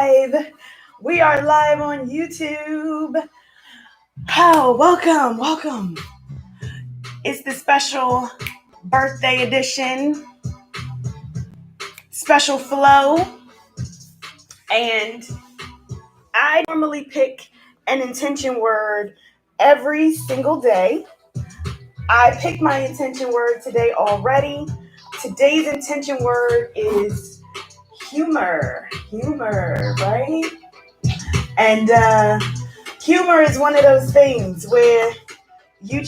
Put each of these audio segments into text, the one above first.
live. We are live on YouTube. Oh, welcome. It's the special birthday edition, special flow. And I normally pick an intention word every single day. I picked my intention word today already. Today's intention word is humor, right? And humor is one of those things where you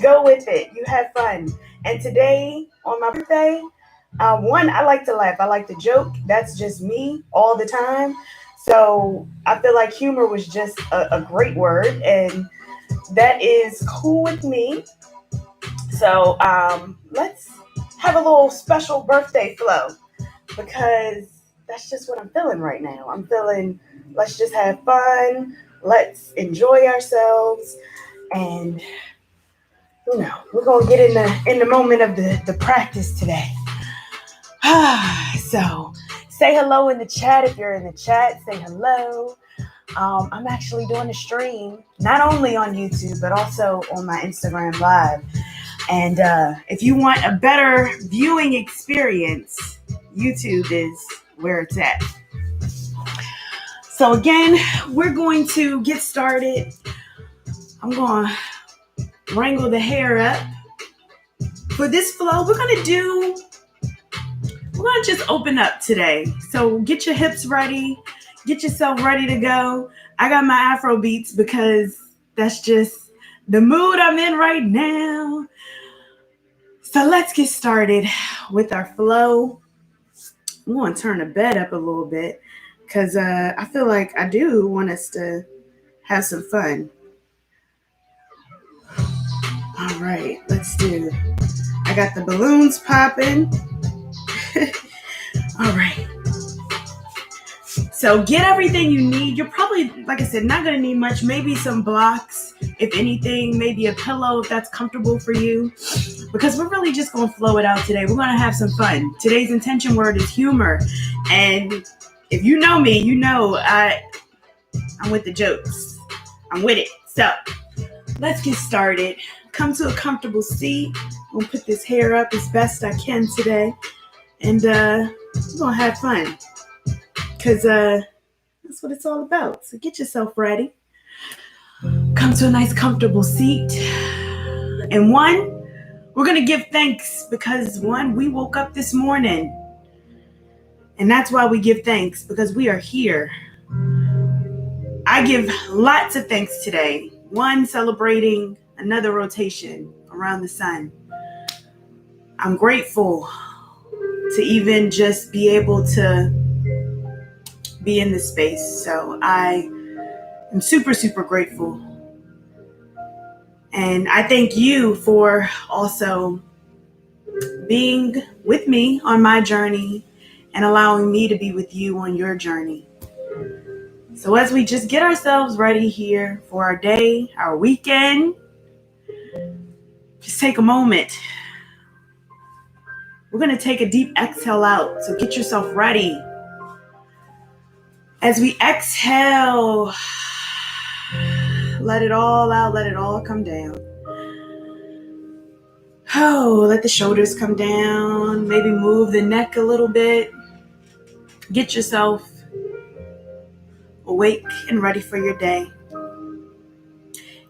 go with it. You have fun. And today, on my birthday, one, I like to laugh. I like to joke. That's just me all the time. So I feel like humor was just a great word. And that is cool with me. So let's have a little special birthday flow, because that's just what I'm feeling right now. I'm feeling, let's just have fun. Let's enjoy ourselves. And, we're going to get in the moment of the practice today. So say hello in the chat. If you're in the chat, say hello. I'm actually doing a stream, not only on YouTube, but also on my Instagram Live. And if you want a better viewing experience, YouTube is where it's at. So again, we're going to get started. I'm going to wrangle the hair up. For this flow, we're going to just open up today. So get your hips ready. Get yourself ready to go. I got my Afro beats because that's just the mood I'm in right now. So let's get started with our flow. I'm going to turn the bed up a little bit because I feel like I do want us to have some fun. All right, let's do. I got the balloons popping. All right. So get everything you need. You're probably, like I said, not going to need much. Maybe some blocks, if anything. Maybe a pillow if that's comfortable for you. Because we're really just going to flow it out today. We're going to have some fun. Today's intention word is humor. And if you know me, you know I'm with the jokes. I'm with it. So let's get started. Come to a comfortable seat. I'm going to put this hair up as best I can today. And we're going to have fun. Because that's what it's all about. So get yourself ready. Come to a nice comfortable seat. And one, we're going to give thanks because one, we woke up this morning. And that's why we give thanks, because we are here. I give lots of thanks today. One, celebrating another rotation around the sun. I'm grateful to even just be able to be in this space. So I am super, super grateful. And I thank you for also being with me on my journey and allowing me to be with you on your journey. So as we just get ourselves ready here for our day, our weekend, just take a moment. We're going to take a deep exhale out. So get yourself ready. As we exhale, let it all out. Let it all come down. Oh, let the shoulders come down. Maybe move the neck a little bit. Get yourself awake and ready for your day.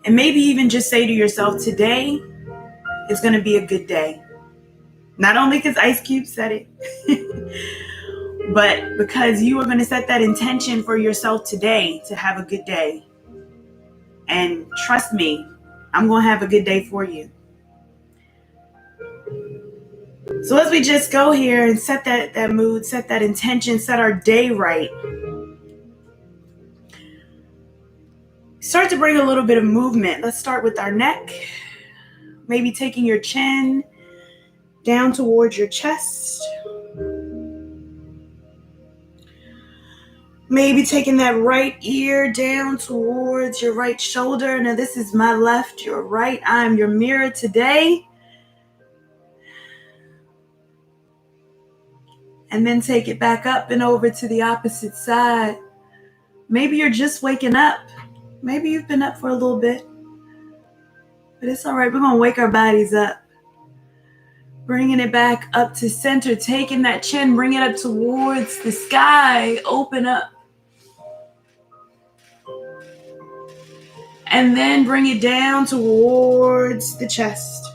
And maybe even just say to yourself, today is going to be a good day. Not only because Ice Cube said it, but because you are going to set that intention for yourself today to have a good day. And trust me, I'm going to have a good day for you. So as we just go here and set that mood, set that intention, set our day right, start to bring a little bit of movement. Let's start with our neck. Maybe taking your chin down towards your chest. Maybe taking that right ear down towards your right shoulder. Now this is my left, your right. I'm your mirror today. And then take it back up and over to the opposite side. Maybe you're just waking up. Maybe you've been up for a little bit. But it's all right. We're going to wake our bodies up. Bringing it back up to center. Taking that chin, bring it up towards the sky. Open up. And then bring it down towards the chest.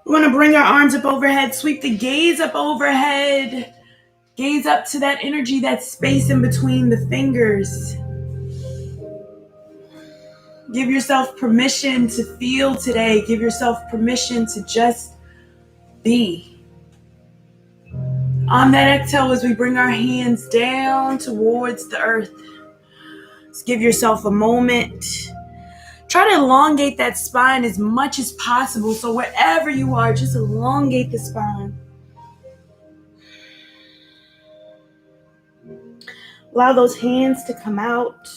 We're going to bring our arms up overhead. Sweep the gaze up overhead. Gaze up to that energy, that space in between the fingers. Give yourself permission to feel today. Give yourself permission to just be. On that exhale, as we bring our hands down towards the earth, just give yourself a moment. Try to elongate that spine as much as possible. So wherever you are, just elongate the spine. Allow those hands to come out.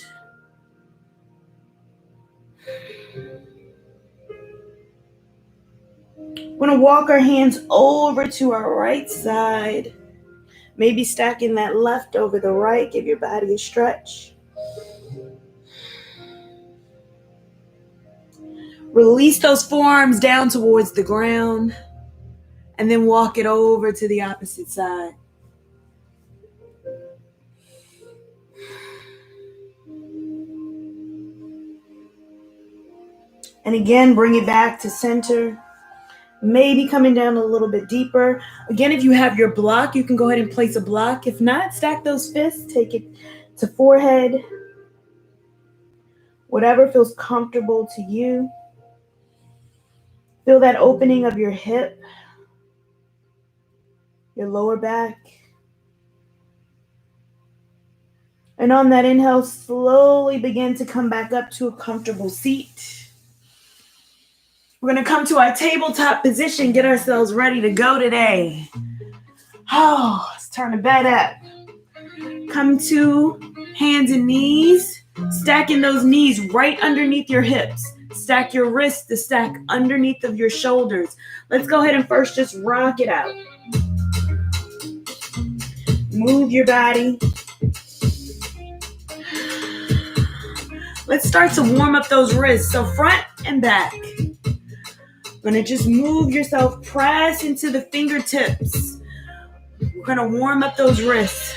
We're going to walk our hands over to our right side. Maybe stacking that left over the right. Give your body a stretch. Release those forearms down towards the ground. And then walk it over to the opposite side. And again, bring it back to center. Maybe coming down a little bit deeper. Again, if you have your block, you can go ahead and place a block. If not, stack those fists. Take it to forehead. Whatever feels comfortable to you. Feel that opening of your hip, your lower back. And on that inhale, slowly begin to come back up to a comfortable seat. We're going to come to our tabletop position, get ourselves ready to go today. Oh, let's turn the bed up. Come to hands and knees, stacking those knees right underneath your hips. Stack your wrists to stack underneath of your shoulders. Let's go ahead and first just rock it out. Move your body. Let's start to warm up those wrists. So front and back. We're going to just move yourself, press into the fingertips. We're going to warm up those wrists.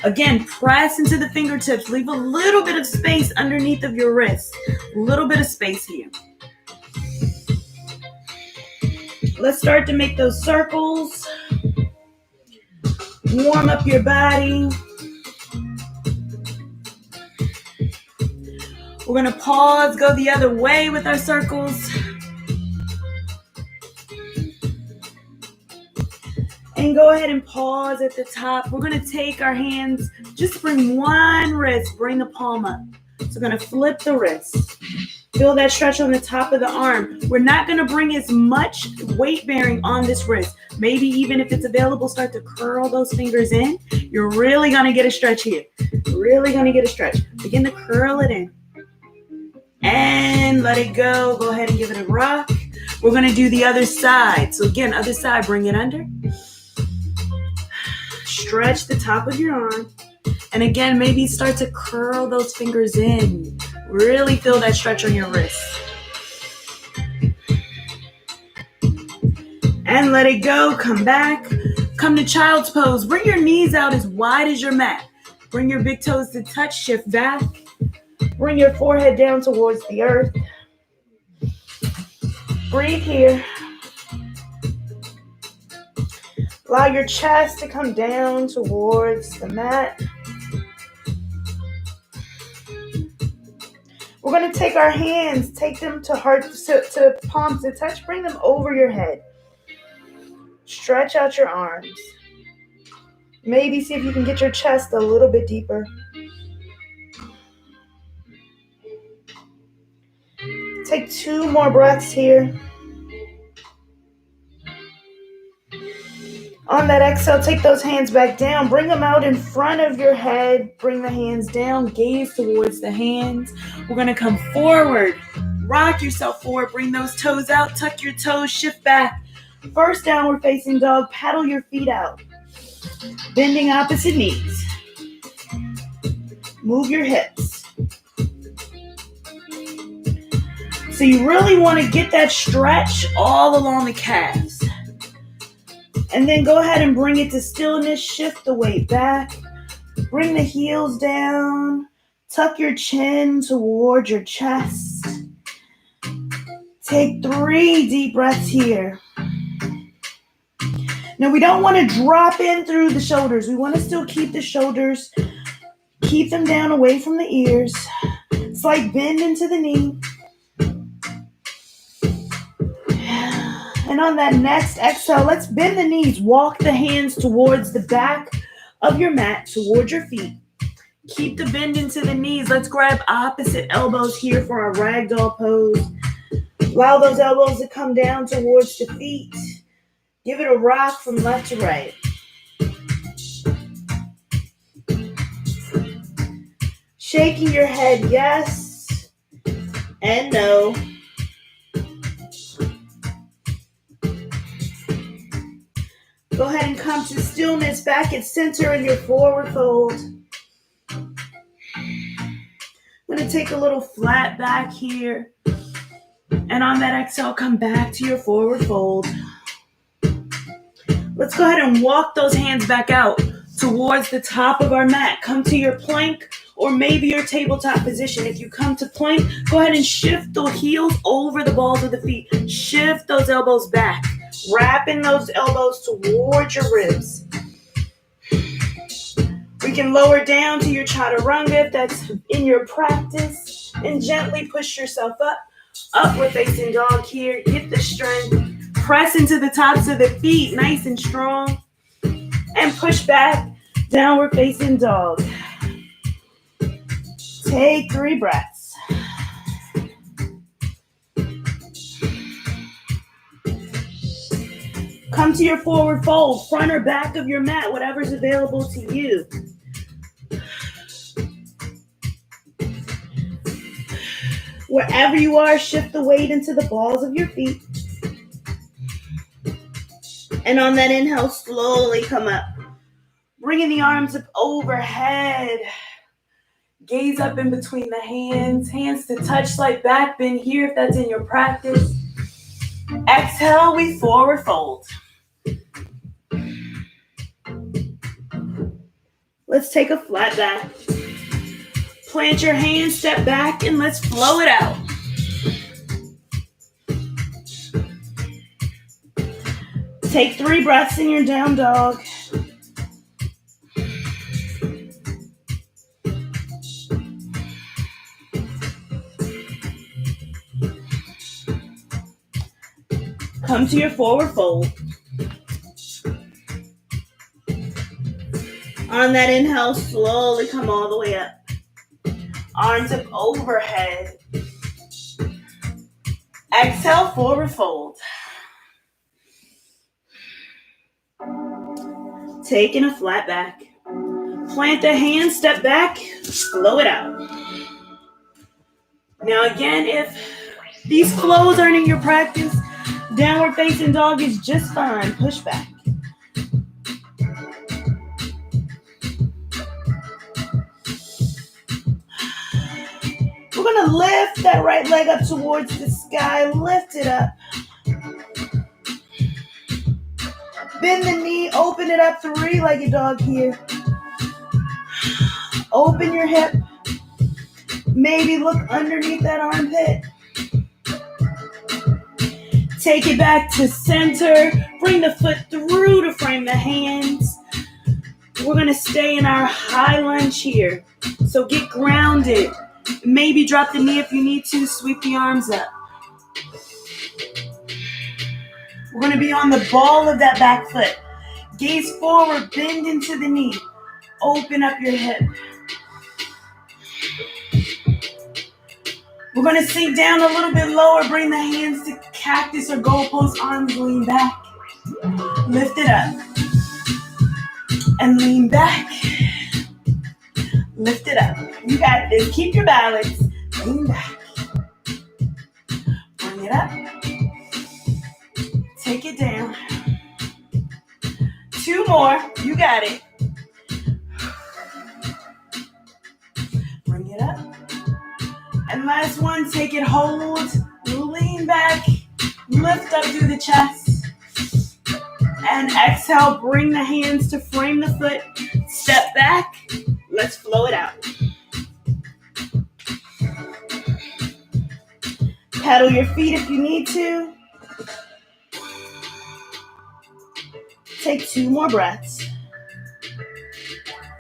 Again, press into the fingertips. Leave a little bit of space underneath of your wrist. A little bit of space here. Let's start to make those circles. Warm up your body. We're going to pause, go the other way with our circles. And go ahead and pause at the top. We're going to take our hands, just bring one wrist, bring the palm up. So we're going to flip the wrist. Feel that stretch on the top of the arm. We're not going to bring as much weight bearing on this wrist. Maybe even if it's available, start to curl those fingers in. You're really going to get a stretch here. Really going to get a stretch. Begin to curl it in. And let it go. Go ahead and give it a rock. We're going to do the other side. So again, other side, bring it under. Stretch the top of your arm. And again, maybe start to curl those fingers in. Really feel that stretch on your wrist. And let it go. Come back. Come to child's pose. Bring your knees out as wide as your mat. Bring your big toes to touch. Shift back. Bring your forehead down towards the earth. Breathe here. Allow your chest to come down towards the mat. We're going to take our hands, take them to heart, to palms to touch. Bring them over your head. Stretch out your arms. Maybe see if you can get your chest a little bit deeper. Take 2 more breaths here. On that exhale, take those hands back down. Bring them out in front of your head. Bring the hands down. Gaze towards the hands. We're going to come forward. Rock yourself forward. Bring those toes out. Tuck your toes. Shift back. First downward facing dog. Paddle your feet out. Bending opposite knees. Move your hips. So you really want to get that stretch all along the calves. And then go ahead and bring it to stillness. Shift the weight back. Bring the heels down. Tuck your chin toward your chest. Take 3 deep breaths here. Now we don't want to drop in through the shoulders. We want to still keep the shoulders, keep them down away from the ears. Slight bend into the knee. And on that next exhale, let's bend the knees. Walk the hands towards the back of your mat, towards your feet. Keep the bend into the knees. Let's grab opposite elbows here for our Ragdoll Pose. Allow those elbows to come down towards the feet. Give it a rock from left to right. Shaking your head yes and no. Go ahead and come to stillness back at center in your forward fold. I'm going to take a little flat back here. And on that exhale, come back to your forward fold. Let's go ahead and walk those hands back out towards the top of our mat. Come to your plank or maybe your tabletop position. If you come to plank, go ahead and shift the heels over the balls of the feet. Shift those elbows back. Wrapping those elbows towards your ribs. We can lower down to your chaturanga if that's in your practice. And gently push yourself up. Upward facing dog here. Get the strength. Press into the tops of the feet, nice and strong. And push back, downward facing dog. Take 3 breaths. Come to your forward fold, front or back of your mat, whatever's available to you. Wherever you are, shift the weight into the balls of your feet. And on that inhale, slowly come up. Bringing the arms up overhead. Gaze up in between the hands. Hands to touch, slight back bend here if that's in your practice. Exhale, we forward fold. Let's take a flat back. Plant your hands, step back, and let's flow it out. Take 3 breaths in your down dog. Come to your forward fold. On that inhale, slowly come all the way up. Arms up overhead. Exhale, forward fold. Taking a flat back. Plant the hands, step back, flow it out. Now again, if these flows aren't in your practice, downward facing dog is just fine. Push back. We're going to lift that right leg up towards the sky. Lift it up. Bend the knee, open it up, 3-legged dog here. Open your hip. Maybe look underneath that armpit. Take it back to center. Bring the foot through to frame the hands. We're going to stay in our high lunge here. So get grounded. Maybe drop the knee if you need to. Sweep the arms up. We're going to be on the ball of that back foot. Gaze forward, bend into the knee. Open up your hip. We're going to sink down a little bit lower. Bring the hands to cactus or goalpost. Arms lean back. Lift it up. And lean back. Lift it up. You got this. Keep your balance. Lean back. Bring it up. Take it down. 2 more. You got it. Bring it up. And last one, take it, hold, lean back, lift up through the chest. And exhale, bring the hands to frame the foot. Step back. Let's flow it out. Pedal your feet if you need to. Take 2 more breaths.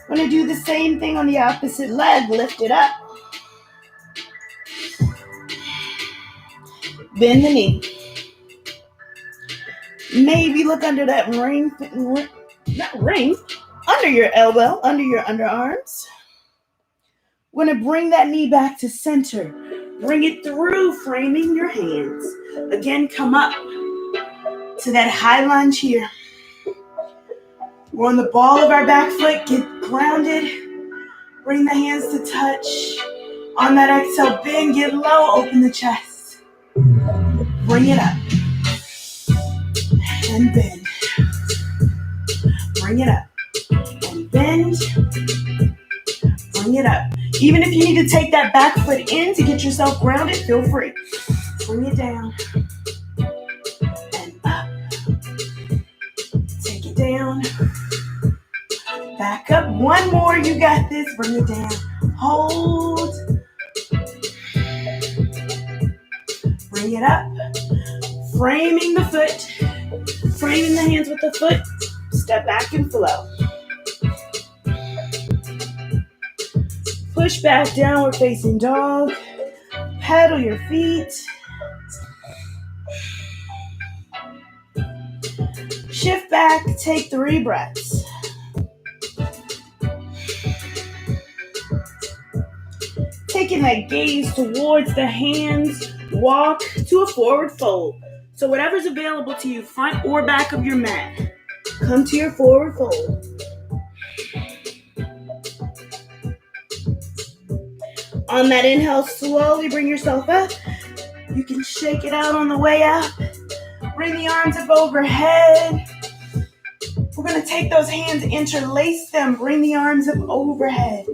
We're going to do the same thing on the opposite leg. Lift it up. Bend the knee. Maybe look under that ring, under your elbow, under your underarms. We're going to bring that knee back to center. Bring it through, framing your hands. Again, come up to that high lunge here. We're on the ball of our back foot. Get grounded. Bring the hands to touch. On that exhale, bend, get low, open the chest. Bring it up. And bend. Bring it up. And bend. Bring it up. Even if you need to take that back foot in to get yourself grounded, feel free. Bring it down. And up. Take it down. Back up. 1 more. You got this. Bring it down. Hold. Bring it up. Framing the foot. Framing the hands with the foot. Step back and flow. Push back, downward facing dog. Pedal your feet. Shift back, take 3 breaths. Taking that gaze towards the hands, walk to a forward fold. So whatever's available to you, front or back of your mat, come to your forward fold. On that inhale, slowly bring yourself up. You can shake it out on the way up. Bring the arms up overhead. We're going to take those hands, interlace them, bring the arms up overhead.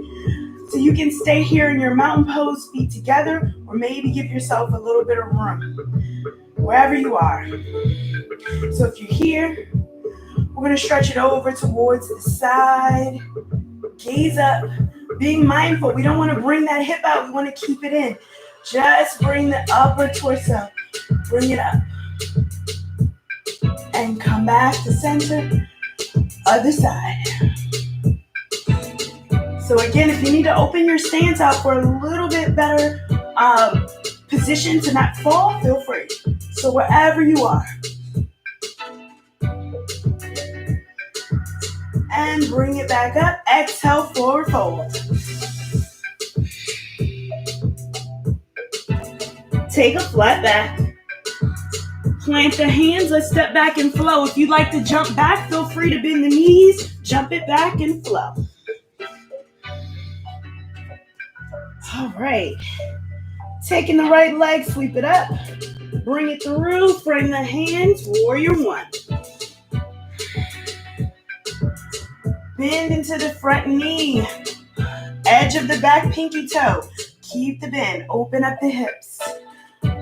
So you can stay here in your mountain pose, feet together, or maybe give yourself a little bit of room, wherever you are. So if you're here, we're going to stretch it over towards the side. Gaze up. Being mindful, we don't want to bring that hip out. We want to keep it in. Just bring the upper torso. Bring it up. And come back to center. Other side. So again, if you need to open your stance out for a little bit better position to not fall, feel free. So wherever you are. And bring it back up. Exhale, forward fold. Take a flat back. Plant the hands. Let's step back and flow. If you'd like to jump back, feel free to bend the knees. Jump it back and flow. All right. Taking the right leg, sweep it up. Bring it through. Frame the hands. Warrior 1. Bend into the front knee. Edge of the back pinky toe. Keep the bend. Open up the hips.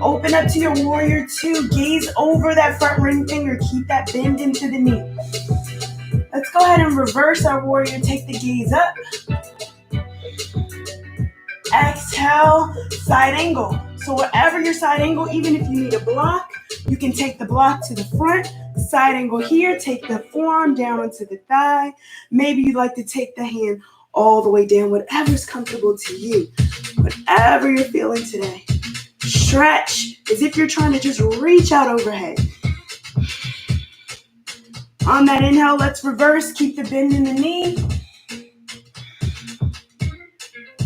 Open up to your warrior 2. Gaze over that front ring finger. Keep that bend into the knee. Let's go ahead and reverse our warrior. Take the gaze up. Exhale, side angle. So wherever your side angle, even if you need a block, you can take the block to the front. Side angle here, take the forearm down onto the thigh. Maybe you'd like to take the hand all the way down, whatever's comfortable to you. Whatever you're feeling today. Stretch as if you're trying to just reach out overhead. On that inhale, let's reverse. Keep the bend in the knee.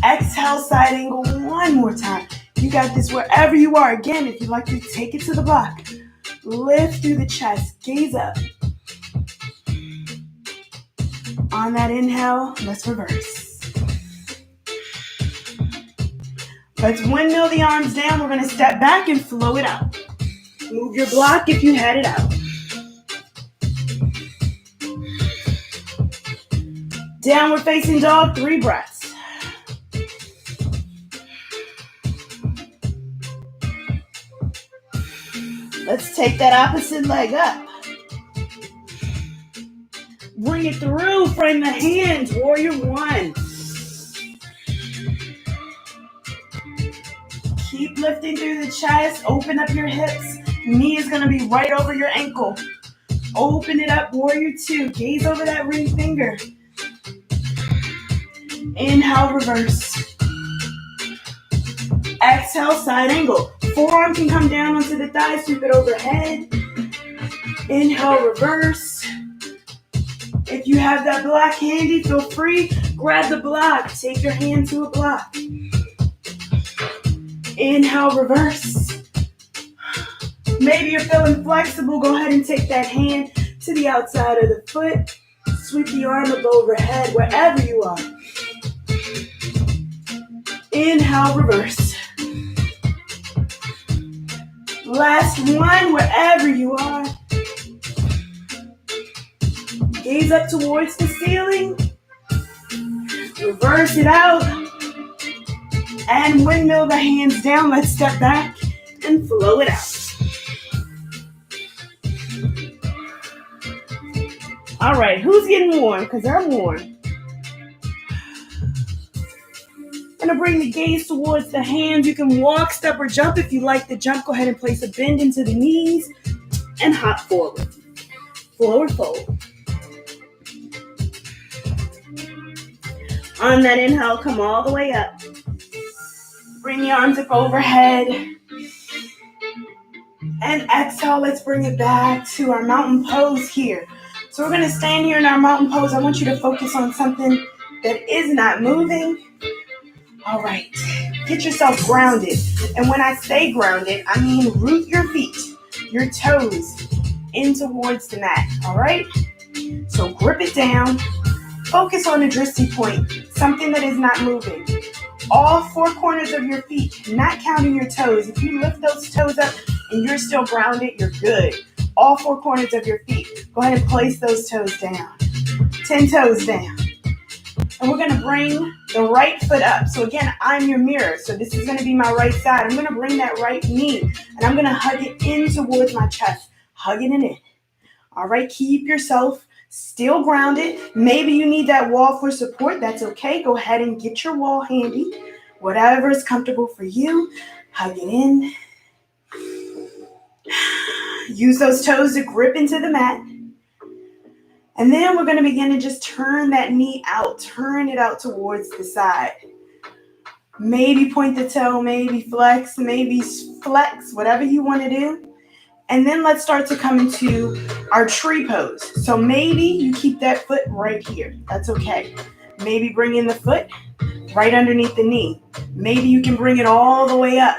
Exhale, side angle 1 more time. You got this wherever you are. Again, if you'd like to take it to the block. Lift through the chest. Gaze up. On that inhale, let's reverse. Let's windmill the arms down. We're going to step back and flow it out. Move your block if you had it out. Downward facing dog, 3 breaths. Let's take that opposite leg up. Bring it through, frame the hands, warrior 1. Keep lifting through the chest, open up your hips. Knee is gonna be right over your ankle. Open it up, warrior 2. Gaze over that ring finger. Inhale, reverse. Exhale, side angle. Forearm can come down onto the thigh, sweep it overhead. Inhale, reverse. If you have that block handy, feel free. Grab the block. Take your hand to a block. Inhale, reverse. Maybe you're feeling flexible. Go ahead and take that hand to the outside of the foot. Sweep the arm up overhead, wherever you are. Inhale, reverse. Last one, wherever you are. Gaze up towards the ceiling. Reverse it out. And windmill the hands down. Let's step back and flow it out. All right, who's getting warm? Because I'm warm. I'm going to bring the gaze towards the hands. You can walk, step, or jump. If you like the jump, go ahead and place a bend into the knees and hop forward. Forward fold. On that inhale, come all the way up. Bring the arms up overhead. And exhale, let's bring it back to our mountain pose here. So we're going to stand here in our mountain pose. I want you to focus on something that is not moving. All right, get yourself grounded. And when I say grounded, I mean root your feet, your toes in towards the mat, all right? So grip it down. Focus on a drishti point, something that is not moving. All 4 corners of your feet, not counting your toes. If you lift those toes up and you're still grounded, you're good. All 4 corners of your feet. Go ahead and place those toes down. 10 toes down. And we're going to bring the right foot up. So again, I'm your mirror. So this is going to be my right side. I'm going to bring that right knee and I'm going to hug it in towards my chest. Hug it in. All right, keep yourself still grounded. Maybe you need that wall for support. That's okay. Go ahead and get your wall handy. Whatever is comfortable for you. Hug it in. Use those toes to grip into the mat. And then we're going to begin to just turn that knee out. Turn it out towards the side. Maybe point the toe, maybe flex, whatever you want to do. And then let's start to come into our tree pose. So maybe you keep that foot right here. That's okay. Maybe bring in the foot right underneath the knee. Maybe you can bring it all the way up.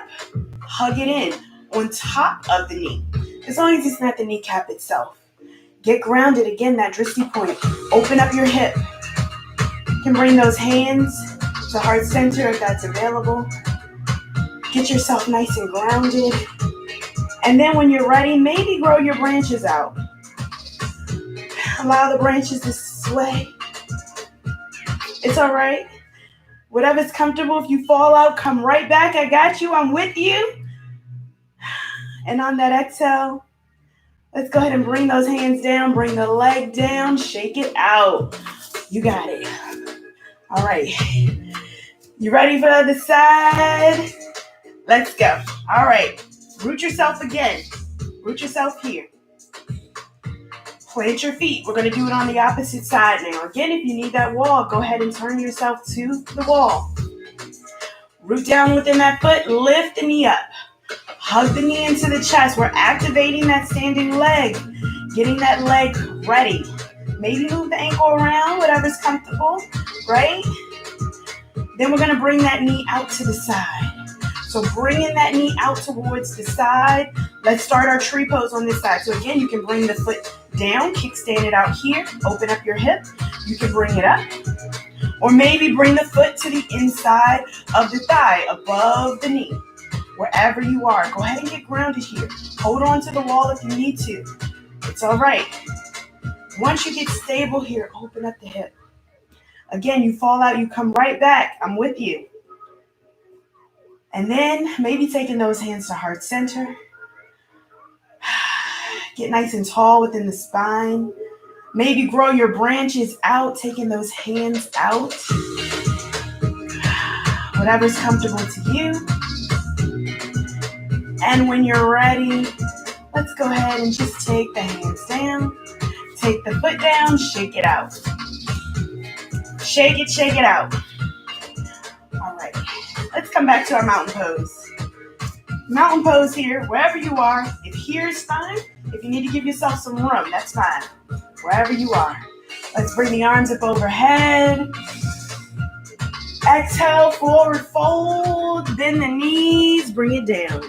Hug it in on top of the knee. As long as it's not the kneecap itself. Get grounded. Again, that drishti point. Open up your hip. You can bring those hands to heart center if that's available. Get yourself nice and grounded. And then when you're ready, maybe grow your branches out. Allow the branches to sway. It's all right. Whatever's comfortable. If you fall out, come right back. I got you. I'm with you. And on that exhale, let's go ahead and bring those hands down. Bring the leg down. Shake it out. You got it. All right. You ready for the other side? Let's go. All right. Root yourself again. Root yourself here. Plant your feet. We're going to do it on the opposite side now. Again, if you need that wall, go ahead and turn yourself to the wall. Root down within that foot. Lift the knee up. Hug the knee into the chest. We're activating that standing leg. Getting that leg ready. Maybe move the ankle around, whatever's comfortable, right? Then we're going to bring that knee out to the side. So bringing that knee out towards the side. Let's start our tree pose on this side. So again, you can bring the foot down, kickstand it out here, open up your hip. You can bring it up. Or maybe bring the foot to the inside of the thigh, above the knee. Wherever you are, go ahead and get grounded here. Hold on to the wall if you need to. It's all right. Once you get stable here, open up the hip. Again, you fall out, you come right back. I'm with you. And then maybe taking those hands to heart center. Get nice and tall within the spine. Maybe grow your branches out, taking those hands out. Whatever's comfortable to you. And when you're ready, let's go ahead and just take the hands down. Take the foot down, shake it out. Shake it out. All right, let's come back to our mountain pose. Mountain pose here, wherever you are. If here is fine, if you need to give yourself some room, that's fine. Wherever you are. Let's bring the arms up overhead. Exhale, forward fold, bend the knees, bring it down.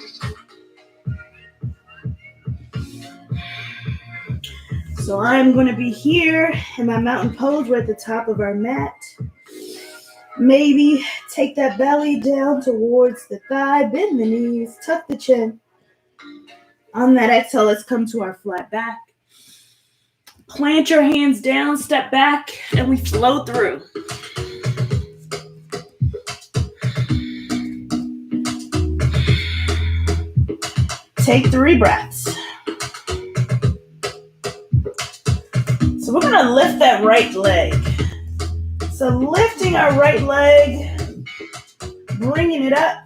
So I'm going to be here in my mountain pose. We're at the top of our mat. Maybe take that belly down towards the thigh, bend the knees, tuck the chin. On that exhale, let's come to our flat back. Plant your hands down, step back, and we flow through. Take 3 breaths. So we're going to lift that right leg. So lifting our right leg, bringing it up.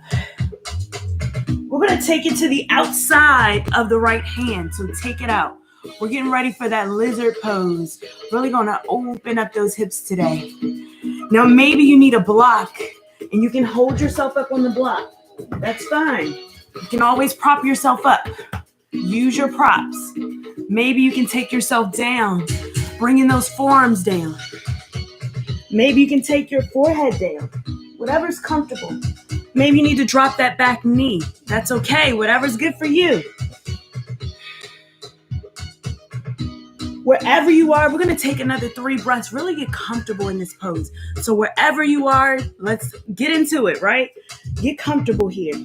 We're going to take it to the outside of the right hand. So take it out. We're getting ready for that lizard pose. Really going to open up those hips today. Now maybe you need a block and you can hold yourself up on the block. That's fine. You can always prop yourself up. Use your props. Maybe you can take yourself down, bringing those forearms down. Maybe you can take your forehead down. Whatever's comfortable. Maybe you need to drop that back knee. That's okay. Whatever's good for you. Wherever you are, we're going to take another 3 breaths. Really get comfortable in this pose. So wherever you are, let's get into it, right? Get comfortable here.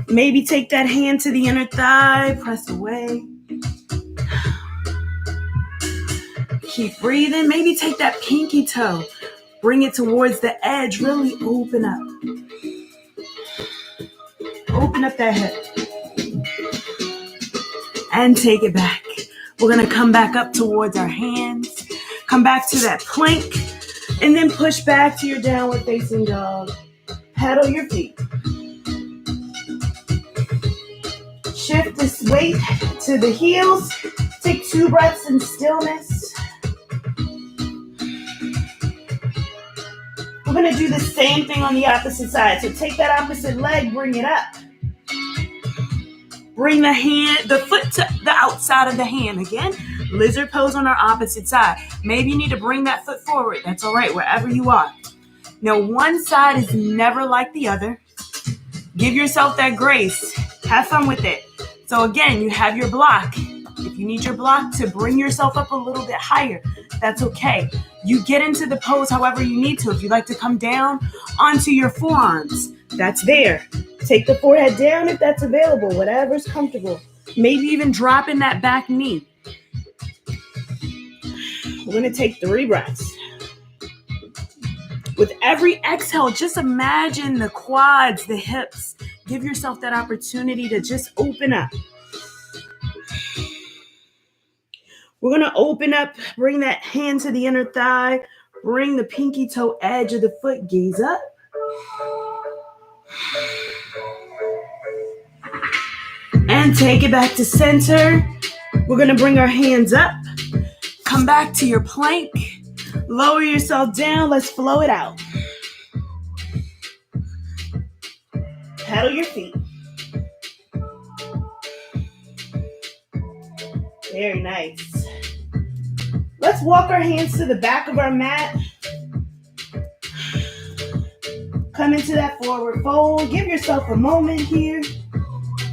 Maybe take that hand to the inner thigh, press away. Keep breathing. Maybe take that pinky toe, bring it towards the edge, really open up. Open up that hip. And take it back. We're going to come back up towards our hands. Come back to that plank. And then push back to your downward facing dog. Pedal your feet. Shift this weight to the heels. Take 2 breaths in stillness. We're going to do the same thing on the opposite side. So take that opposite leg, bring it up. Bring the foot to the outside of the hand. Again, lizard pose on our opposite side. Maybe you need to bring that foot forward. That's all right, wherever you are. Now, one side is never like the other. Give yourself that grace. Have fun with it. So again, you have your block. If you need your block to bring yourself up a little bit higher, that's okay. You get into the pose however you need to. If you like to come down onto your forearms, that's there. Take the forehead down if that's available, whatever's comfortable. Maybe even dropping that back knee. We're going to take 3 breaths. With every exhale, just imagine the quads, the hips. Give yourself that opportunity to just open up. We're going to open up, bring that hand to the inner thigh, bring the pinky toe edge of the foot, gaze up. And take it back to center. We're going to bring our hands up. Come back to your plank. Lower yourself down. Let's flow it out. Pedal your feet. Very nice. Let's walk our hands to the back of our mat. Come into that forward fold. Give yourself a moment here.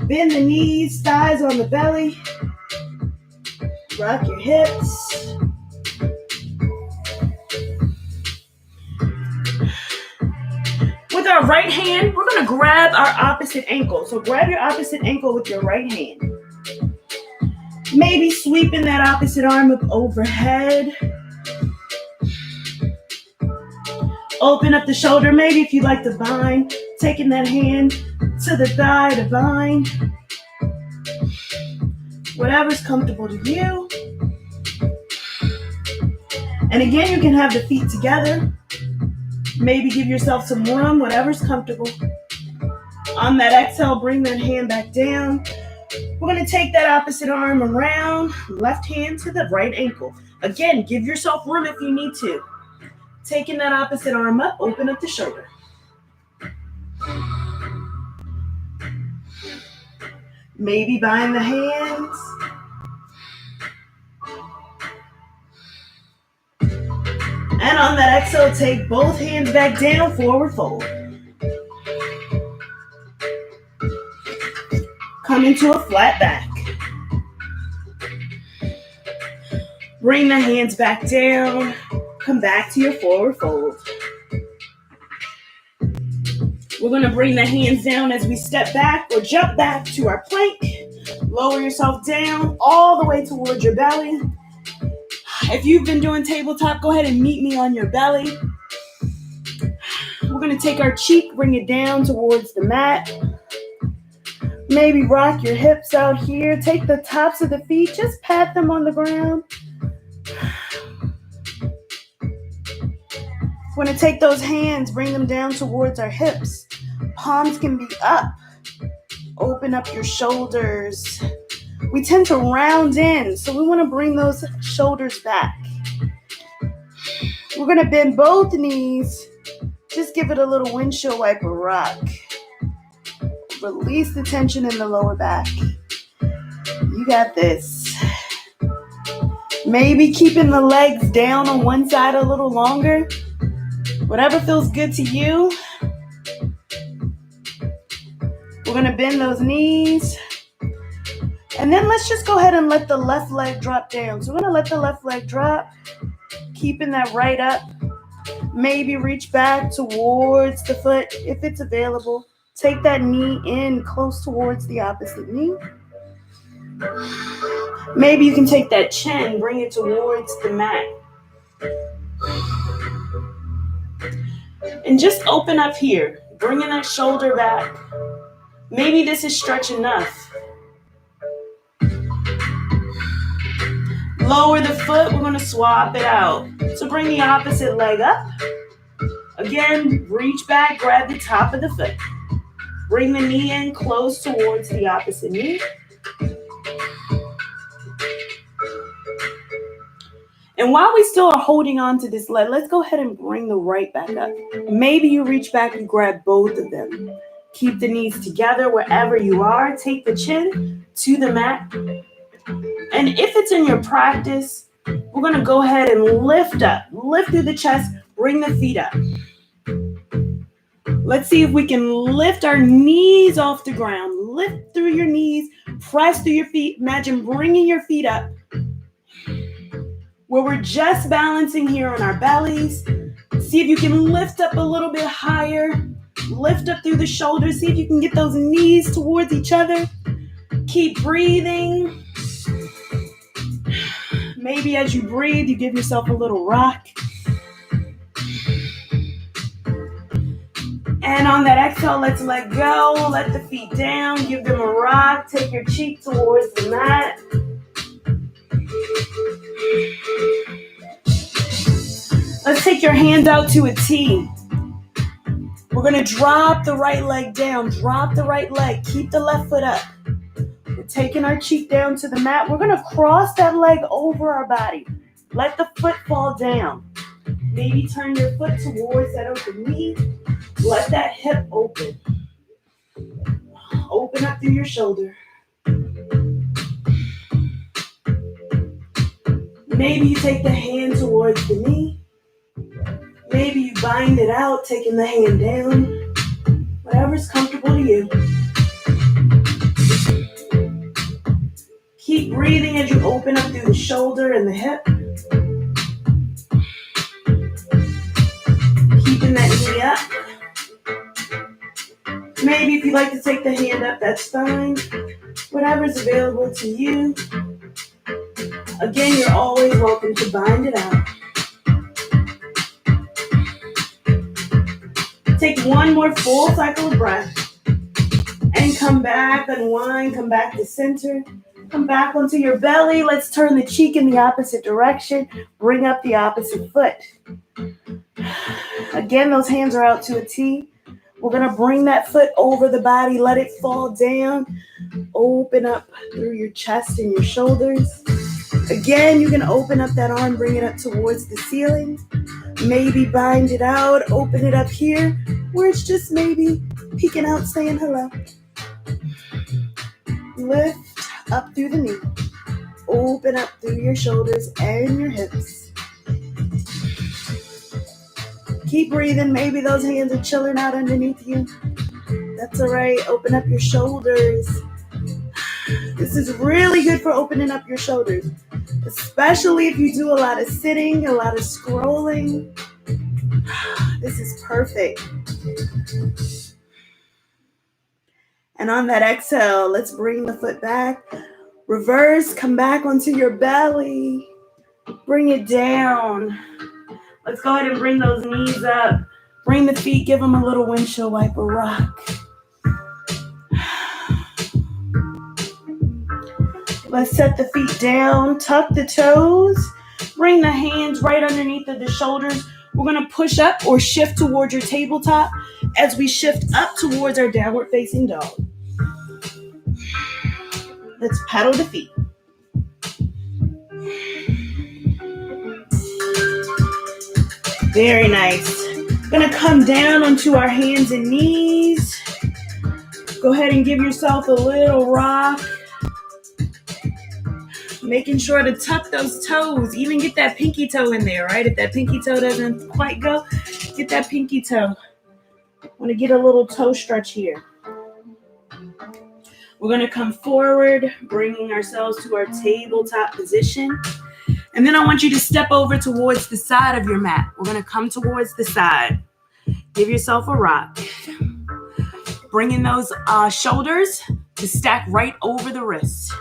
Bend the knees, thighs on the belly. Rock your hips. our right hand, we're going to grab our opposite ankle. So grab your opposite ankle with your right hand. Maybe sweeping that opposite arm up overhead. Open up the shoulder. Maybe if you like to bind, taking that hand to the thigh to bind. Whatever's comfortable to you. And again, you can have the feet together. Maybe give yourself some room, whatever's comfortable. On that exhale, bring that hand back down. We're going to take that opposite arm around, left hand to the right ankle. Again, give yourself room if you need to. Taking that opposite arm up, open up the shoulder. Maybe bind the hands. And on that exhale, take both hands back down, forward fold. Come into a flat back. Bring the hands back down. Come back to your forward fold. We're going to bring the hands down as we step back or jump back to our plank. Lower yourself down all the way towards your belly. If you've been doing tabletop, go ahead and meet me on your belly. We're going to take our cheek, bring it down towards the mat. Maybe rock your hips out here. Take the tops of the feet, just pat them on the ground. We're going to take those hands, bring them down towards our hips. Palms can be up. Open up your shoulders. We tend to round in, so we want to bring those shoulders back. We're going to bend both knees. Just give it a little windshield wiper rock. Release the tension in the lower back. You got this. Maybe keeping the legs down on one side a little longer. Whatever feels good to you. We're going to bend those knees. And then let's just go ahead and let the left leg drop down. So we're going to let the left leg drop. Keeping that right up. Maybe reach back towards the foot if it's available. Take that knee in close towards the opposite knee. Maybe you can take that chin, bring it towards the mat. And just open up here, bringing that shoulder back. Maybe this is stretch enough. Lower the foot, we're going to swap it out. So bring the opposite leg up. Again, reach back, grab the top of the foot. Bring the knee in close towards the opposite knee. And while we still are holding on to this leg, let's go ahead and bring the right back up. Maybe you reach back and grab both of them. Keep the knees together wherever you are. Take the chin to the mat. And if it's in your practice, we're going to go ahead and lift up. Lift through the chest. Bring the feet up. Let's see if we can lift our knees off the ground. Lift through your knees. Press through your feet. Imagine bringing your feet up. Where we're just balancing here on our bellies. See if you can lift up a little bit higher. Lift up through the shoulders. See if you can get those knees towards each other. Keep breathing. Maybe as you breathe, you give yourself a little rock. And on that exhale, let's let go. Let the feet down. Give them a rock. Take your cheek towards the mat. Let's take your hands out to a T. We're going to drop the right leg down. Drop the right leg. Keep the left foot up. We're taking our cheek down to the mat. We're going to cross that leg over our body. Let the foot fall down. Maybe turn your foot towards that open knee. Let that hip open. Open up through your shoulder. Maybe you take the hand towards the knee. Maybe you bind it out, taking the hand down. Whatever's comfortable to you. Keep breathing as you open up through the shoulder and the hip. Keeping that knee up. Maybe if you'd like to take the hand up, that's fine. Whatever's available to you. Again, you're always welcome to bind it out. Take one more full cycle of breath. And come back, unwind, come back to center. Come back onto your belly. Let's turn the cheek in the opposite direction. Bring up the opposite foot. Again, those hands are out to a T. We're going to bring that foot over the body. Let it fall down. Open up through your chest and your shoulders. Again, you can open up that arm, bring it up towards the ceiling. Maybe bind it out, open it up here, where it's just maybe peeking out, saying hello. Lift up through the knee. Open up through your shoulders and your hips. Keep breathing. Maybe those hands are chilling out underneath you. That's all right. Open up your shoulders. This is really good for opening up your shoulders, especially if you do a lot of sitting, a lot of scrolling. This is perfect. And on that exhale, let's bring the foot back. Reverse, come back onto your belly. Bring it down. Let's go ahead and bring those knees up. Bring the feet, give them a little windshield wiper rock. Let's set the feet down, tuck the toes. Bring the hands right underneath of the shoulders. We're going to push up or shift towards your tabletop as we shift up towards our downward facing dog. Let's pedal the feet. Very nice. Going to come down onto our hands and knees. Go ahead and give yourself a little rock. Making sure to tuck those toes. Even get that pinky toe in there, right? If that pinky toe doesn't quite go, get that pinky toe. I want to get a little toe stretch here. We're going to come forward, bringing ourselves to our tabletop position. And then I want you to step over towards the side of your mat. We're going to come towards the side. Give yourself a rock. Bringing those shoulders to stack right over the wrist.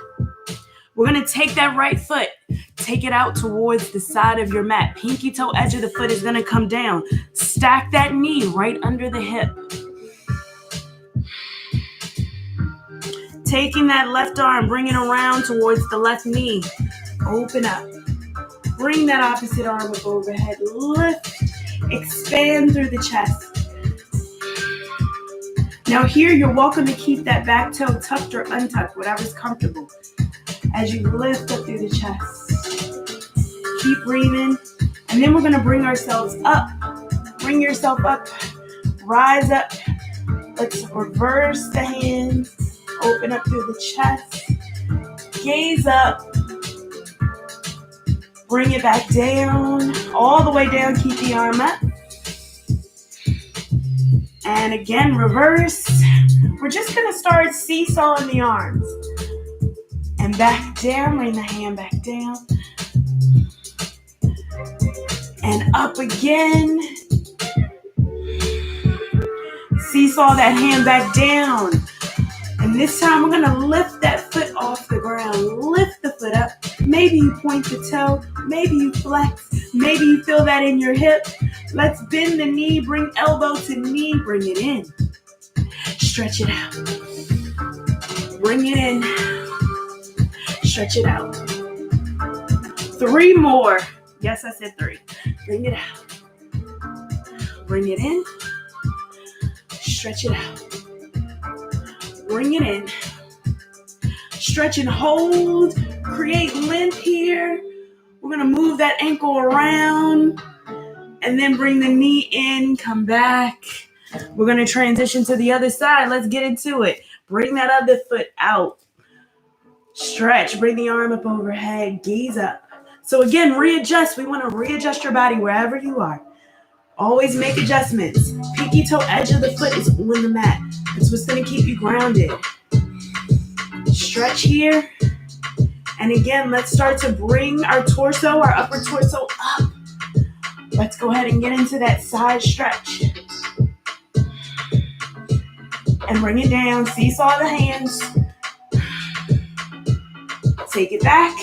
We're going to take that right foot, take it out towards the side of your mat. Pinky toe edge of the foot is going to come down. Stack that knee right under the hip. Taking that left arm, bring it around towards the left knee. Open up. Bring that opposite arm up overhead. Lift. Expand through the chest. Now here, you're welcome to keep that back toe tucked or untucked, whatever's comfortable. As you lift up through the chest. Keep breathing. And then we're going to bring ourselves up. Bring yourself up. Rise up. Let's reverse the hands. Open up through the chest. Gaze up. Bring it back down. All the way down. Keep the arm up. And again, reverse. We're just going to start seesawing the arms. And back down, bring the hand back down. And up again. Seesaw that hand back down. And this time we're going to lift that foot off the ground. Lift the foot up. Maybe you point the toe. Maybe you flex. Maybe you feel that in your hip. Let's bend the knee. Bring elbow to knee. Bring it in. Stretch it out. Bring it in. Stretch it out. 3 more. Yes, I said 3. Bring it out. Bring it in. Stretch it out. Bring it in. Stretch and hold. Create length here. We're going to move that ankle around. And then bring the knee in. Come back. We're going to transition to the other side. Let's get into it. Bring that other foot out. Stretch, bring the arm up overhead, gaze up. So again, readjust. We want to readjust your body wherever you are. Always make adjustments. Pinky toe edge of the foot is on the mat. That's what's going to keep you grounded. Stretch here. And again, let's start to bring our torso, our upper torso up. Let's go ahead and get into that side stretch. and bring it down. Seesaw the hands. Take it back.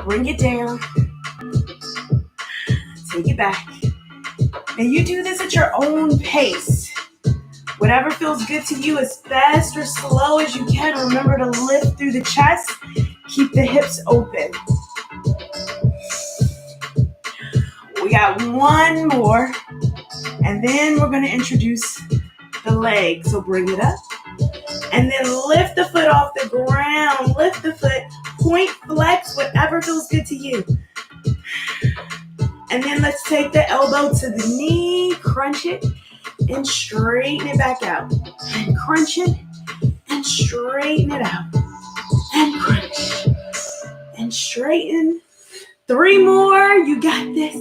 Bring it down. Take it back. And you do this at your own pace. Whatever feels good to you, as fast or slow as you can. Remember to lift through the chest. Keep the hips open. We got one more. And then we're going to introduce the leg. So bring it up. And then lift the foot off the ground. Lift the foot. Point, flex, whatever feels good to you. And then let's take the elbow to the knee. Crunch it. And straighten it back out. And crunch it. And straighten it out. And crunch. And straighten. 3 more. You got this.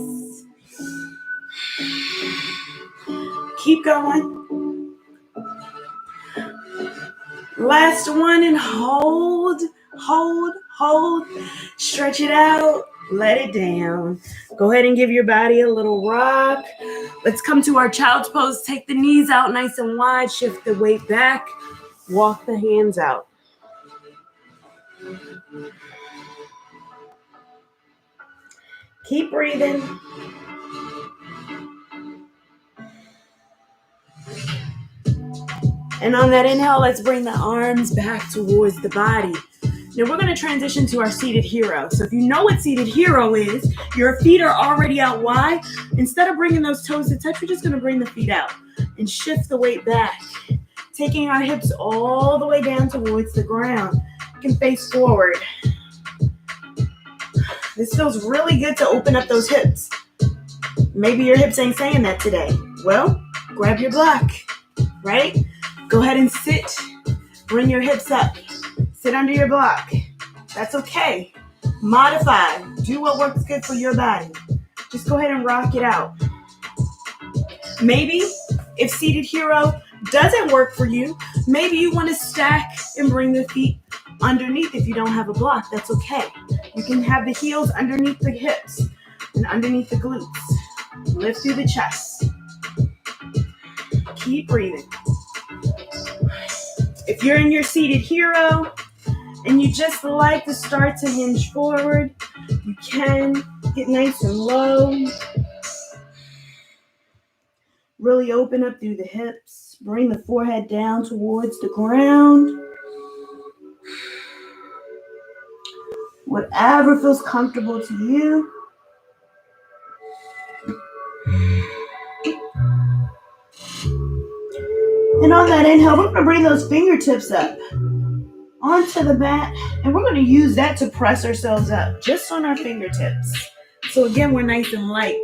Keep going. Last one and hold. Hold. Hold. Stretch it out. Let it down. Go ahead and give your body a little rock. Let's come to our child's pose. Take the knees out nice and wide. Shift the weight back. Walk the hands out. Keep breathing. And on that inhale, let's bring the arms back towards the body. Now we're going to transition to our seated hero. So if you know what seated hero is, your feet are already out wide. Instead of bringing those toes to touch, we're just going to bring the feet out and shift the weight back. Taking our hips all the way down towards the ground. You can face forward. This feels really good to open up those hips. Maybe your hips ain't saying that today. Well, grab your block, right? Go ahead and sit. Bring your hips up. Sit under your block. That's okay. Modify. Do what works good for your body. Just go ahead and rock it out. Maybe if seated hero doesn't work for you, maybe you want to stack and bring the feet underneath if you don't have a block. That's okay. You can have the heels underneath the hips and underneath the glutes. Lift through the chest. Keep breathing. If you're in your seated hero and you just like to start to hinge forward, you can get nice and low. Really open up through the hips. Bring the forehead down towards the ground. Whatever feels comfortable to you. And on that inhale, we're going to bring those fingertips up onto the mat. And we're going to use that to press ourselves up just on our fingertips. So again, we're nice and light.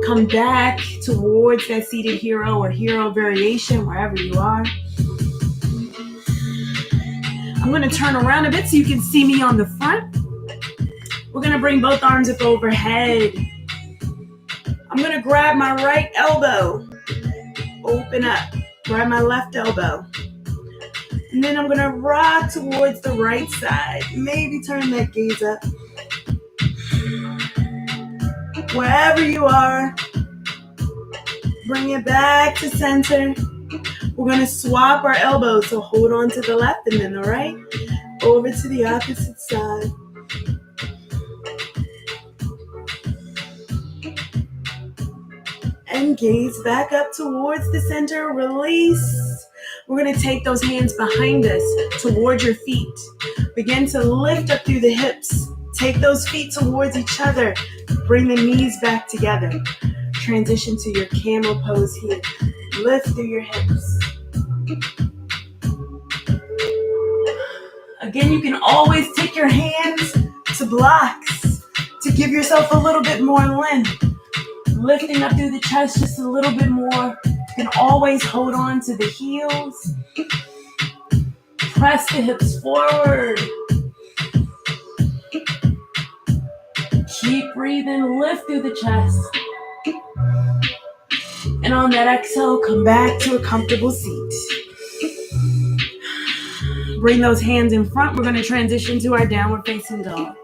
Come back towards that seated hero or hero variation, wherever you are. I'm going to turn around a bit so you can see me on the front. We're going to bring both arms up overhead. I'm going to grab my right elbow. Open up. Grab my left elbow. And then I'm going to rock towards the right side. Maybe turn that gaze up. Wherever you are, bring it back to center. We're going to swap our elbows. So hold on to the left and then the right. Over to the opposite side. And gaze back up towards the center. Release. We're going to take those hands behind us towards your feet. Begin to lift up through the hips. Take those feet towards each other. Bring the knees back together. Transition to your camel pose here. Lift through your hips. Again, you can always take your hands to blocks to give yourself a little bit more length. Lifting up through the chest just a little bit more. You can always hold on to the heels. Press the hips forward. Keep breathing. Lift through the chest. And on that exhale, come back to a comfortable seat. Bring those hands in front. We're going to transition to our downward facing dog.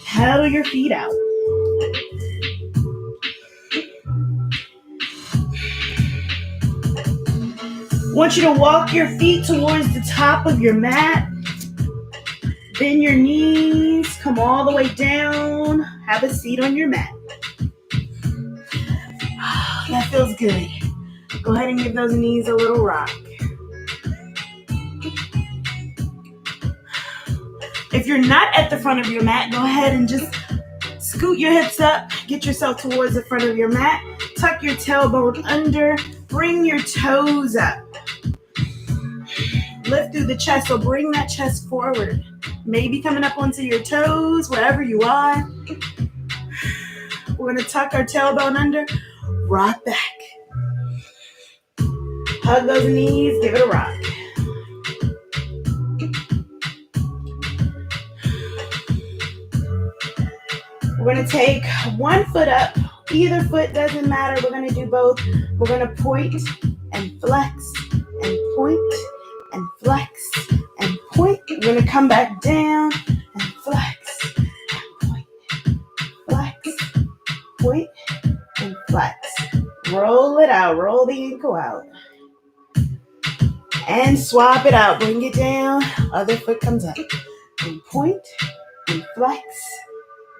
Pedal your feet out. want you to walk your feet towards the top of your mat. Bend your knees, come all the way down. Have a seat on your mat. That feels good. Go ahead and give those knees a little rock. If you're not at the front of your mat, go ahead and just scoot your hips up. Get yourself towards the front of your mat. Tuck your tailbone under. Bring your toes up. Lift through the chest, so bring that chest forward. Maybe coming up onto your toes, wherever you are. We're going to tuck our tailbone under. Rock back. Hug those knees. Give it a rock. We're going to take one foot up. Either foot doesn't matter. We're going to do both. We're going to point and flex and point and flex and point. We're going to come back down and flex and point, flex, point, and flex. Roll it out. Roll the ankle out. And swap it out. Bring it down. Other foot comes up. And point and flex.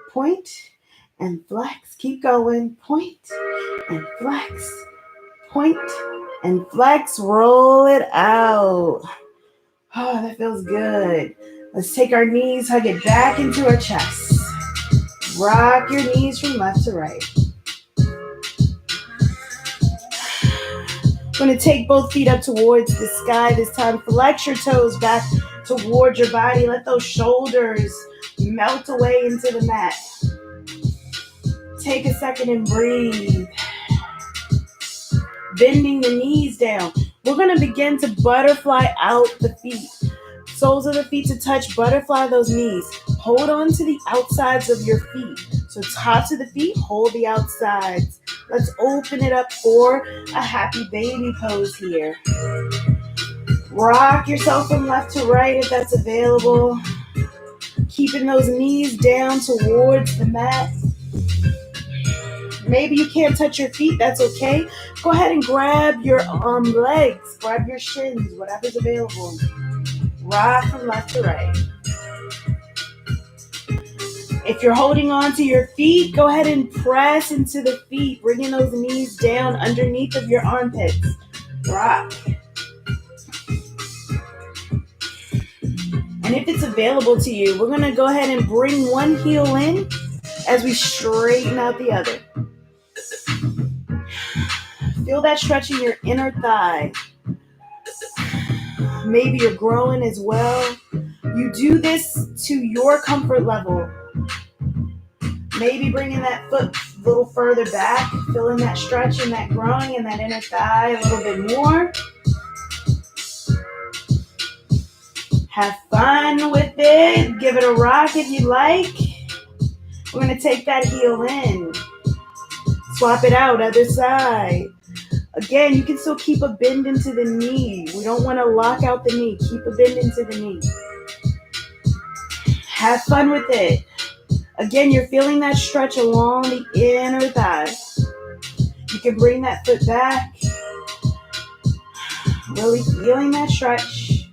Point and flex. Keep going. Point and flex. Point and flex. Roll it out. Oh, that feels good. Let's take our knees, hug it back into our chest. Rock your knees from left to right. We're going to take both feet up towards the sky this time. Flex your toes back towards your body. Let those shoulders melt away into the mat. Take a second and breathe. Bending the knees down. We're going to begin to butterfly out the feet. Soles of the feet to touch, butterfly those knees. Hold on to the outsides of your feet. So tops of the feet, hold the outsides. Let's open it up for a happy baby pose here. Rock yourself from left to right if that's available. Keeping those knees down towards the mat. Maybe you can't touch your feet, that's okay. Go ahead and grab your legs, grab your shins, whatever's available. Rock from left to right. If you're holding on to your feet, go ahead and press into the feet, bringing those knees down underneath of your armpits. Rock. And if it's available to you, we're going to go ahead and bring one heel in as we straighten out the other. Feel that stretch in your inner thigh. Maybe you're growing as well. You do this to your comfort level. Maybe bringing that foot a little further back, feeling that stretch and that growing in that inner thigh a little bit more. Have fun with it. Give it a rock if you like. We're going to take that heel in. Swap it out, other side. Again, you can still keep a bend into the knee. We don't want to lock out the knee. Keep a bend into the knee. Have fun with it. Again, you're feeling that stretch along the inner thigh. You can bring that foot back. Really feeling that stretch.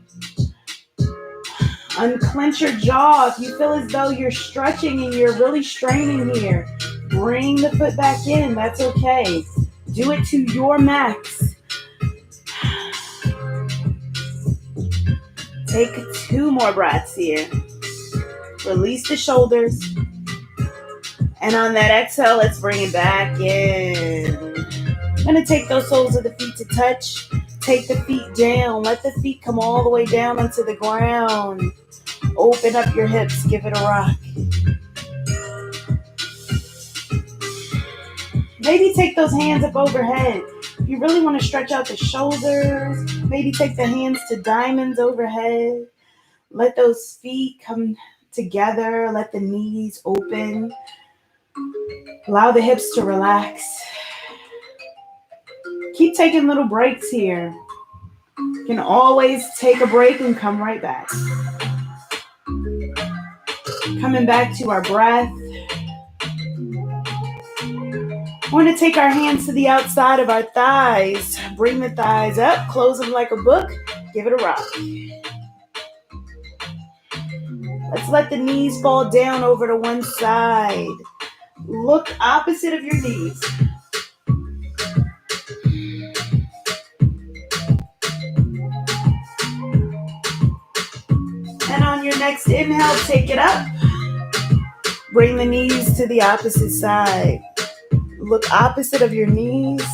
Unclench your jaw. If you feel as though you're stretching and you're really straining here, bring the foot back in. That's okay. Do it to your max. Take 2 more breaths here. Release the shoulders. And on that exhale, let's bring it back in. I'm going to take those soles of the feet to touch. Take the feet down. Let the feet come all the way down onto the ground. Open up your hips. Give it a rock. Maybe take those hands up overhead. If you really want to stretch out the shoulders, maybe take the hands to diamonds overhead. Let those feet come together. Let the knees open. Allow the hips to relax. Keep taking little breaks here. You can always take a break and come right back. Coming back to our breath. We're going to take our hands to the outside of our thighs. Bring the thighs up, close them like a book, give it a rock. Let's let the knees fall down over to one side. Look opposite of your knees. And on your next inhale, take it up. Bring the knees to the opposite side. Look opposite of your knees.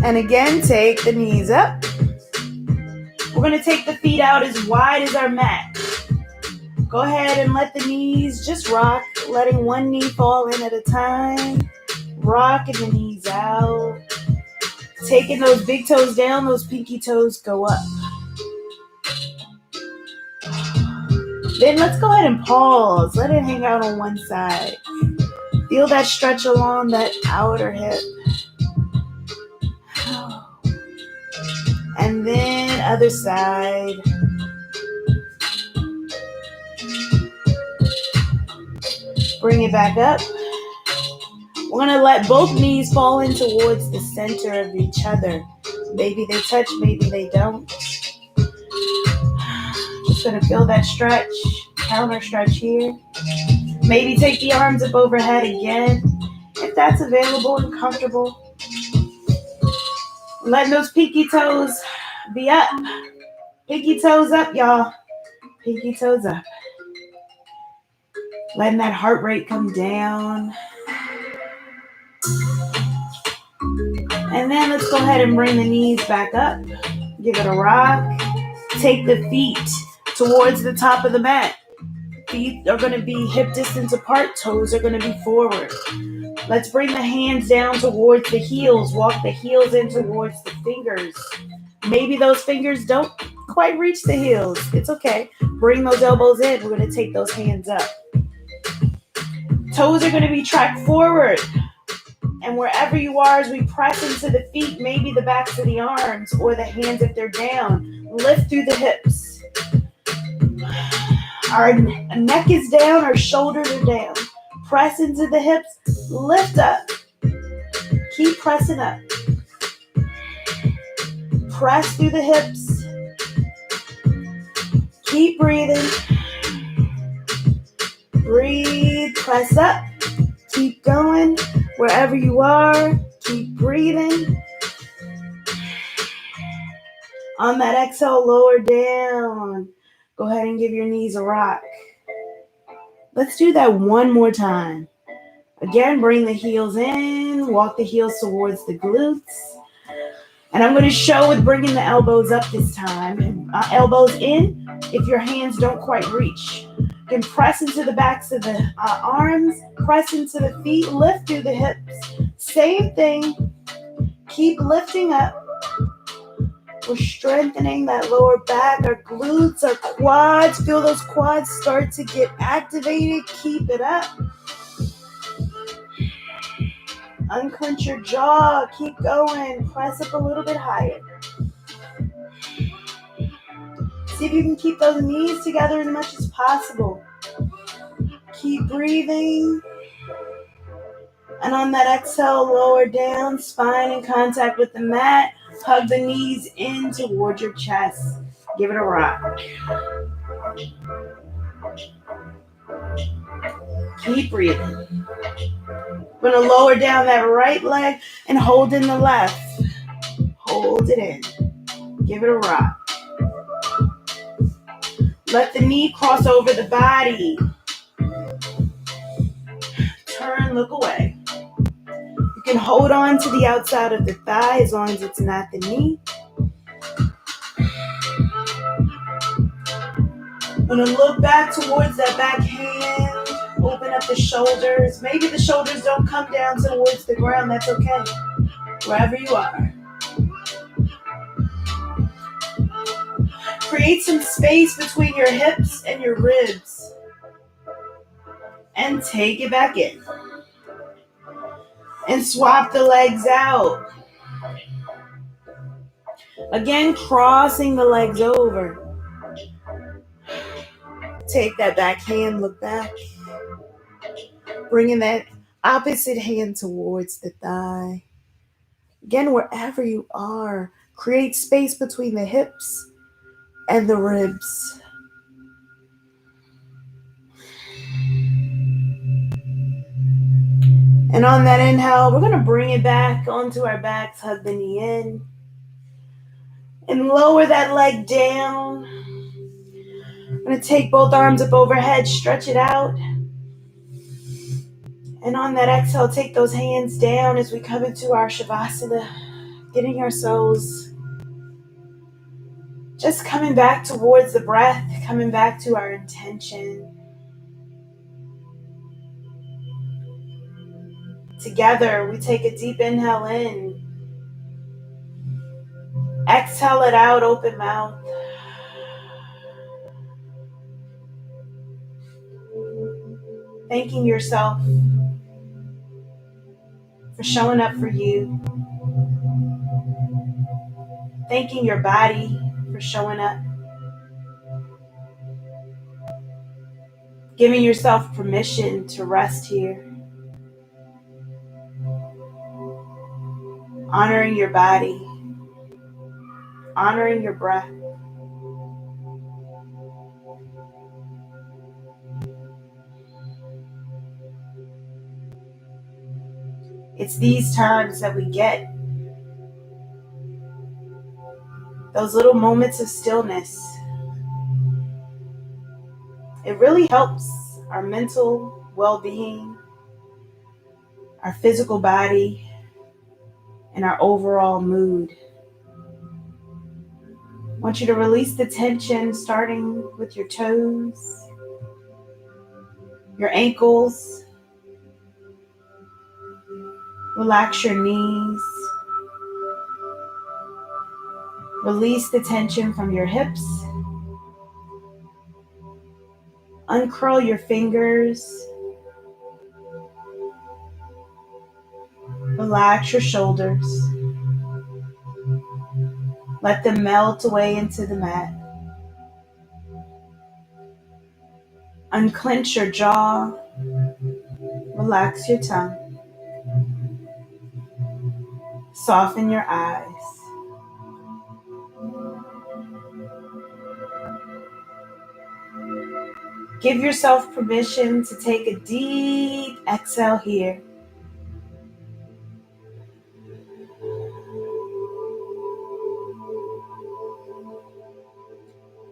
And again, take the knees up. We're going to take the feet out as wide as our mat. Go ahead and let the knees just rock, letting one knee fall in at a time. Rocking the knees out. Taking those big toes down, those pinky toes go up. Then let's go ahead and pause. Let it hang out on one side. Feel that stretch along that outer hip. And then other side. Bring it back up. We're going to let both knees fall in towards the center of each other. Maybe they touch, maybe they don't. Just going to feel that stretch, counter stretch here. Maybe take the arms up overhead again, if that's available and comfortable. Letting those pinky toes be up. Pinky toes up, y'all. Pinky toes up. Letting that heart rate come down. And then let's go ahead and bring the knees back up. Give it a rock. Take the feet towards the top of the mat. Feet are going to be hip distance apart. Toes are going to be forward. Let's bring the hands down towards the heels. Walk the heels in towards the fingers. Maybe those fingers don't quite reach the heels. It's okay. Bring those elbows in. We're going to take those hands up. Toes are going to be tracked forward. And wherever you are, as we press into the feet, maybe the backs of the arms or the hands if they're down, lift through the hips. Our neck is down, our shoulders are down. Press into the hips, lift up. Keep pressing up. Press through the hips. Keep breathing. Breathe, press up. Keep going. Wherever you are, keep breathing. On that exhale, lower down. Go ahead and give your knees a rock. Let's do that one more time. Again, bring the heels in. Walk the heels towards the glutes. And I'm going to show with bringing the elbows up this time. Elbows in if your hands don't quite reach. You can press into the backs of the arms. Press into the feet. Lift through the hips. Same thing. Keep lifting up. We're strengthening that lower back, our glutes, our quads. Feel those quads start to get activated. Keep it up. Unclench your jaw. Keep going. Press up a little bit higher. See if you can keep those knees together as much as possible. Keep breathing. And on that exhale, lower down, spine in contact with the mat. Hug the knees in towards your chest. Give it a rock. Keep breathing. We're going to lower down that right leg and hold in the left. Hold it in. Give it a rock. Let the knee cross over the body. Turn, look away. You can hold on to the outside of the thigh as long as it's not the knee. I'm going to look back towards that back hand. Open up the shoulders. Maybe the shoulders don't come down towards the ground. That's okay. Wherever you are. Create some space between your hips and your ribs. And take it back in. And swap the legs out. Again, crossing the legs over. Take that back hand, look back. Bringing that opposite hand towards the thigh. Again, wherever you are, create space between the hips and the ribs. And on that inhale, we're going to bring it back onto our backs, hug the knee in. And lower that leg down. I'm going to take both arms up overhead, stretch it out. And on that exhale, take those hands down as we come into our Shavasana, getting ourselves just coming back towards the breath, coming back to our intention. Together, we take a deep inhale in. Exhale it out, open mouth. Thanking yourself for showing up for you. Thanking your body for showing up. Giving yourself permission to rest here. Honoring your body. Honoring your breath. It's these times that we get those little moments of stillness. It really helps our mental well-being, our physical body, and our overall mood. I want you to release the tension starting with your toes, your ankles. Relax your knees. Release the tension from your hips. Uncurl your fingers. Relax your shoulders. Let them melt away into the mat. Unclench your jaw. Relax your tongue. Soften your eyes. Give yourself permission to take a deep exhale here.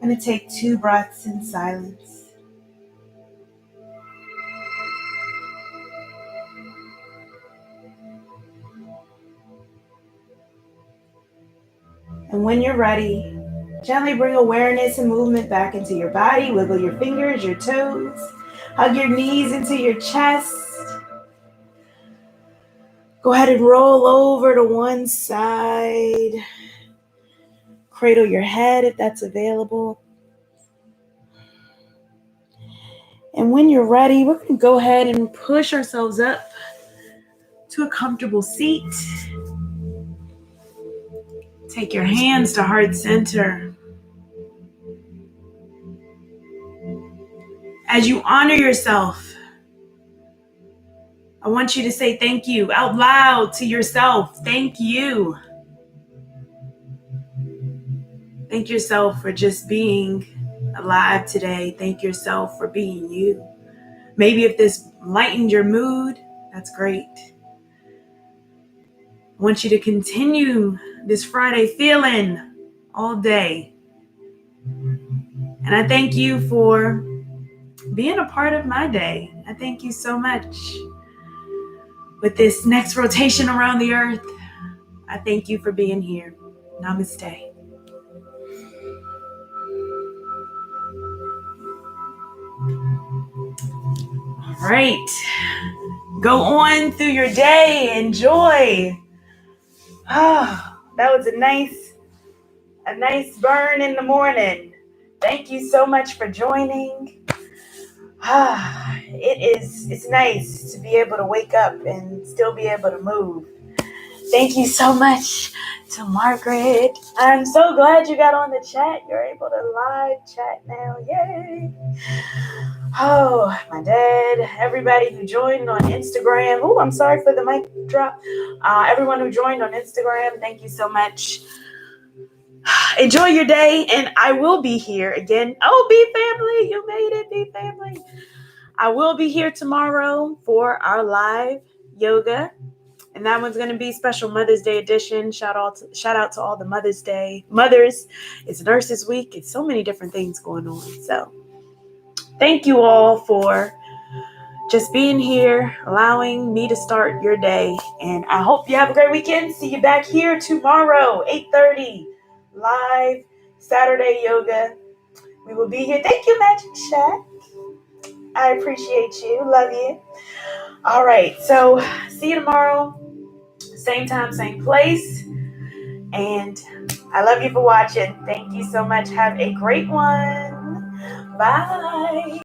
I'm going to take 2 breaths in silence. And when you're ready, gently bring awareness and movement back into your body. Wiggle your fingers, your toes. Hug your knees into your chest. Go ahead and roll over to one side. Cradle your head if that's available. And when you're ready, we're going to go ahead and push ourselves up to a comfortable seat. Take your hands to heart center. As you honor yourself, I want you to say thank you out loud to yourself. Thank you. Thank yourself for just being alive today. Thank yourself for being you. Maybe if this lightened your mood, that's great. I want you to continue this Friday feeling all day. And I thank you for being a part of my day. I thank you so much. With this next rotation around the earth, I thank you for being here. Namaste. All right. Go on through your day. Enjoy. That was a nice burn in the morning. Thank you so much for joining. It's nice to be able to wake up and still be able to move. Thank you so much to Margaret. I'm so glad you got on the chat. You're able to live chat now. Yay. Oh, my dad. Everybody who joined on Instagram. Oh, I'm sorry for the mic drop. Everyone who joined on Instagram, thank you so much. Enjoy your day, and I will be here again. Oh, B family, you made it, B family. I will be here tomorrow for our live yoga, and that one's going to be special Mother's Day edition. Shout out to all the mothers. It's Nurses Week. It's so many different things going on. So thank you all for just being here, allowing me to start your day. And I hope you have a great weekend. See you back here tomorrow, 8:30, live Saturday yoga. We will be here. Thank you, Magic Shack. I appreciate you. Love you. All right. So see you tomorrow. Same time, same place. And I love you for watching. Thank you so much. Have a great one. Bye.